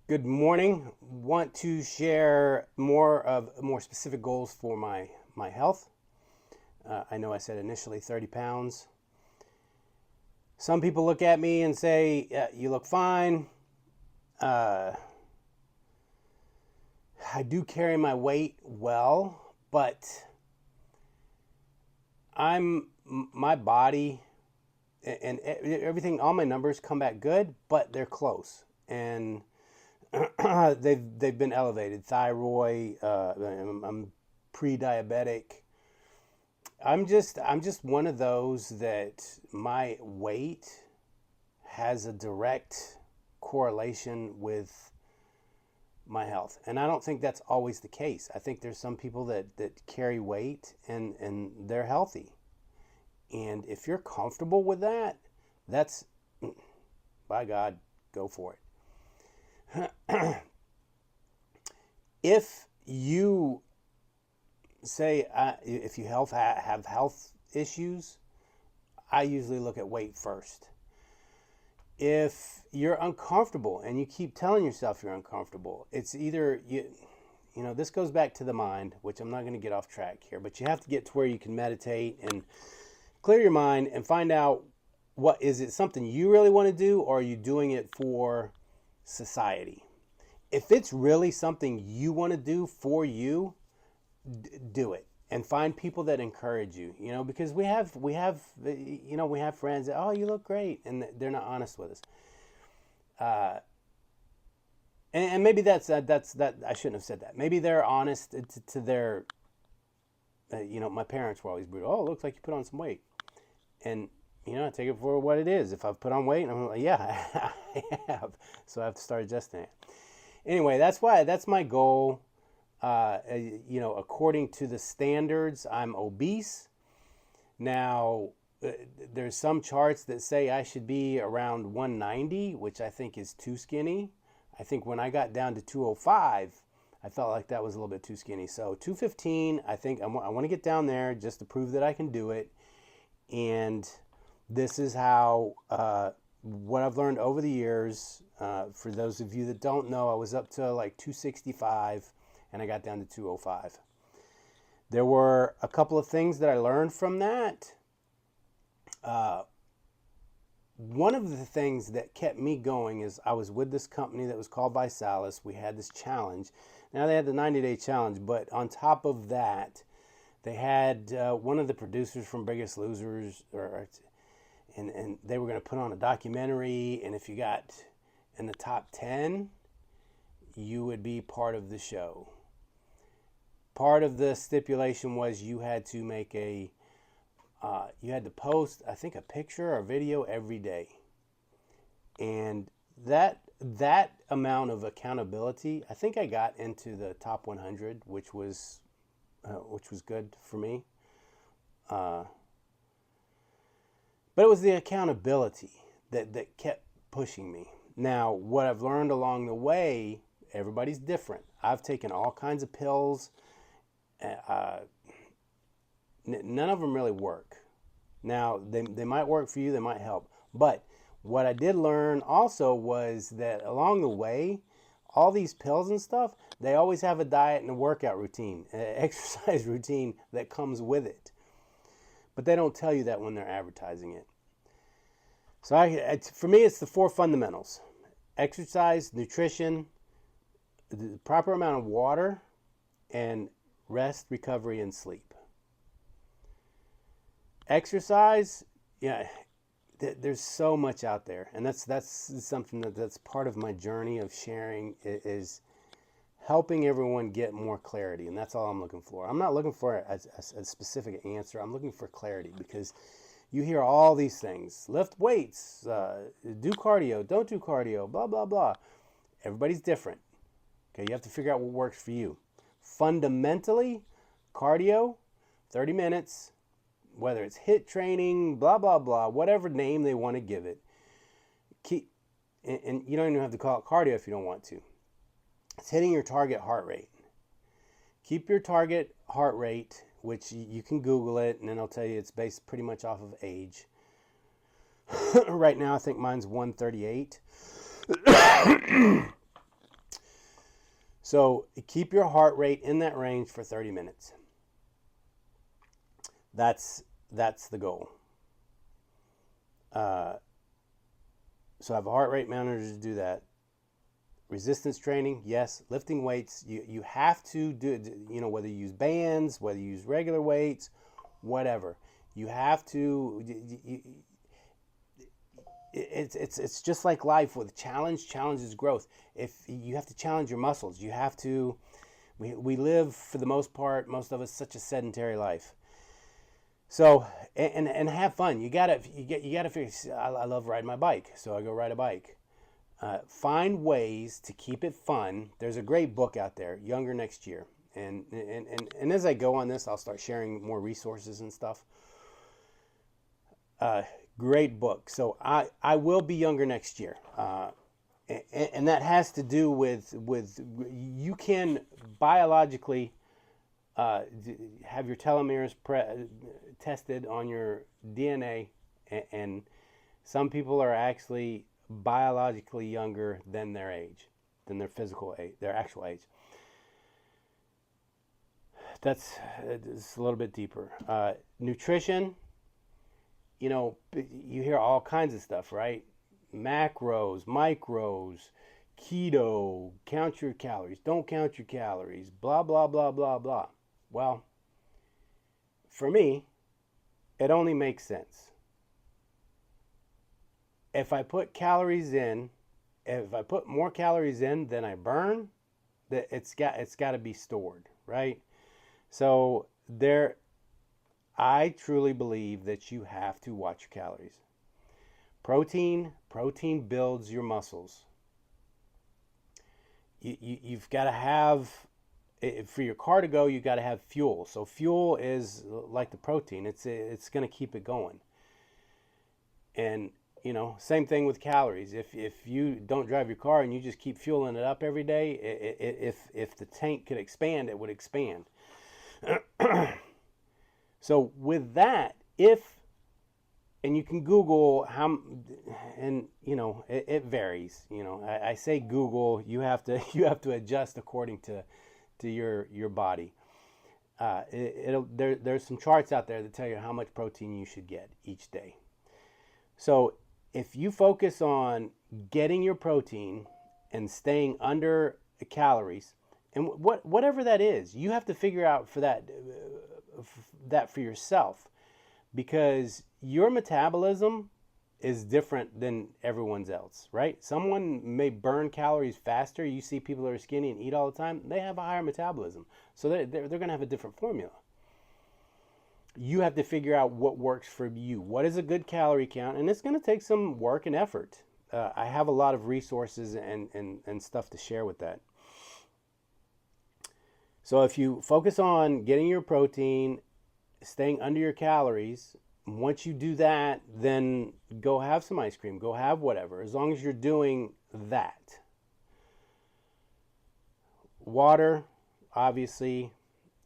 Good morning. Want to share more specific goals for my health. I know I said initially 30 pounds. Some people look at me and say, yeah, "You look fine." Uh, I do carry my weight well, but my body and everything. All my numbers come back good, but they're close, and they've been elevated. Thyroid. I'm pre-diabetic. I'm just one of those that my weight has a direct correlation with my health, and I don't think that's always the case. I think there's some people that carry weight and they're healthy, and if you're comfortable with that, that's by God, go for it. If you say if you have health issues, I usually look at weight first. If you're uncomfortable and you keep telling yourself you're uncomfortable, it's either this goes back to the mind, which I'm not going to get off track here, but you have to get to where you can meditate and clear your mind and find out, what is it, something you really want to do, or are you doing it for society? If it's really something you want to do for you, do it, and find people that encourage you, because we have friends that, oh, you look great, and they're not honest with us. And maybe that's I shouldn't have said that. Maybe they're honest to their my parents were always brutal. Oh, it looks like you put on some weight. And I take it for what it is. If I've put on weight, I'm like, yeah, I have, so I have to start adjusting it. Anyway, that's my goal. According to the standards, I'm obese. Now, there's some charts that say I should be around 190, which I think is too skinny. I think when I got down to 205, I felt like that was a little bit too skinny. So 215, I think I want to get down there just to prove that I can do it. And this is how, what I've learned over the years. For those of you that don't know, I was up to like 265 and I got down to 205. There were a couple of things that I learned from that. One of the things that kept me going is I was with this company that was called ViSalus. We had this challenge. Now they had the 90-day challenge, but on top of that, they had one of the producers from Biggest Losers, and they were going to put on a documentary, and if you got in the top 10, you would be part of the show. Part of the stipulation was you had to make you had to post, I think, a picture or video every day. And that amount of accountability, I think I got into the top 100, which was good for me. But it was the accountability that kept pushing me. Now, what I've learned along the way, everybody's different. I've taken all kinds of pills. None of them really work. Now, they might work for you, they might help. But what I did learn also was that along the way, all these pills and stuff, they always have a diet and a workout routine, an exercise routine that comes with it. But they don't tell you that when they're advertising it. So for me, it's the four fundamentals: exercise, nutrition, the proper amount of water, and rest, recovery, and sleep. Exercise, yeah, there's so much out there, and that's something that's part of my journey of sharing, is helping everyone get more clarity, and that's all I'm looking for. I'm not looking for a specific answer. I'm looking for clarity, because you hear all these things: lift weights, do cardio, don't do cardio, blah blah blah. Everybody's different. Okay, you have to figure out what works for you. Fundamentally, cardio, 30 minutes, whether it's HIIT training, blah, blah, blah, whatever name they want to give it. And you don't even have to call it cardio if you don't want to. It's hitting your target heart rate. Keep your target heart rate, which you can Google it, and then I'll tell you it's based pretty much off of age. Right now, I think mine's 138. So keep your heart rate in that range for 30 minutes. That's the goal. So I have a heart rate monitor to do that. Resistance training, yes. Lifting weights, you have to do, whether you use bands, whether you use regular weights, whatever. You have to, it's just like life with challenge is growth. If you have to challenge your muscles, you have to, we live, for the most part, most of us, such a sedentary life. So, and have fun. You gotta figure, I love riding my bike, so I go ride a bike. Find ways to keep it fun. There's a great book out there, Younger Next Year. And as I go on this, I'll start sharing more resources and stuff. Great book. So I will be younger next year. And that has to do with you can biologically have your telomeres tested on your DNA, and some people are actually biologically younger than their age, than their physical age, their actual age. It's a little bit deeper. Nutrition, you hear all kinds of stuff, right? Macros, micros, keto, count your calories, don't count your calories, blah, blah, blah, blah, blah. Well, for me, it only makes sense. If I put more calories in than I burn, it's got to be stored, right? So I truly believe that you have to watch your calories. Protein builds your muscles. You've got to have, for your car to go, you've got to have fuel. So fuel is like the protein. It's going to keep it going. And same thing with calories. If you don't drive your car and you just keep fueling it up every day, if the tank could expand, it would expand. So with that, and you can Google how, and it varies. I say Google, you have to adjust according to your body. There's some charts out there that tell you how much protein you should get each day. So if you focus on getting your protein and staying under calories, and whatever that is, you have to figure out for that for yourself, because your metabolism is different than everyone's else, right? Someone may burn calories faster. You see people that are skinny and eat all the time, they have a higher metabolism. So they're going to have a different formula. You have to figure out what works for you. What is a good calorie count? And it's going to take some work and effort. I have a lot of resources and stuff to share with that. So if you focus on getting your protein, staying under your calories, once you do that, then go have some ice cream, go have whatever, as long as you're doing that. Water, obviously,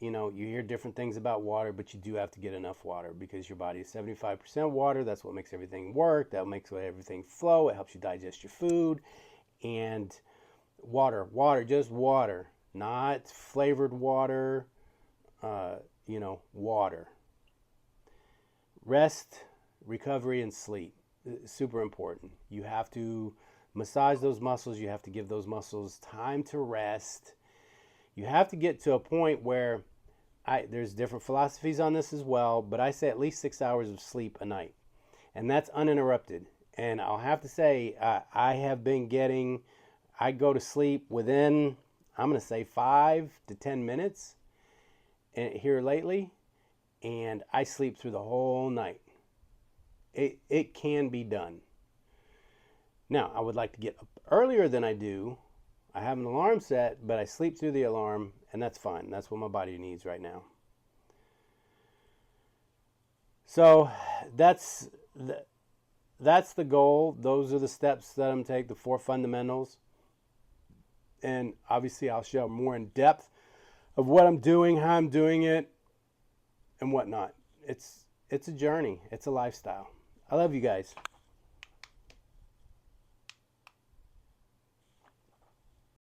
you hear different things about water, but you do have to get enough water, because your body is 75% water. That's what makes everything work. That makes everything flow. It helps you digest your food. And water, just water, not flavored water, water. Rest, recovery, and sleep. Super important. You have to massage those muscles. You have to give those muscles time to rest. You have to get to a point where there's different philosophies on this as well, but I say at least 6 hours of sleep a night. And that's uninterrupted. And I'll have to say, I go to sleep within, I'm going to say 5 to 10 minutes here lately, and I sleep through the whole night. It can be done. Now, I would like to get up earlier than I do. I have an alarm set, but I sleep through the alarm, and that's fine. That's what my body needs right now. So that's the goal. Those are the steps that I'm taking, the 4 fundamentals. And obviously I'll show more in depth of what I'm doing, how I'm doing it, and whatnot. It's a journey. It's a lifestyle. I love you guys.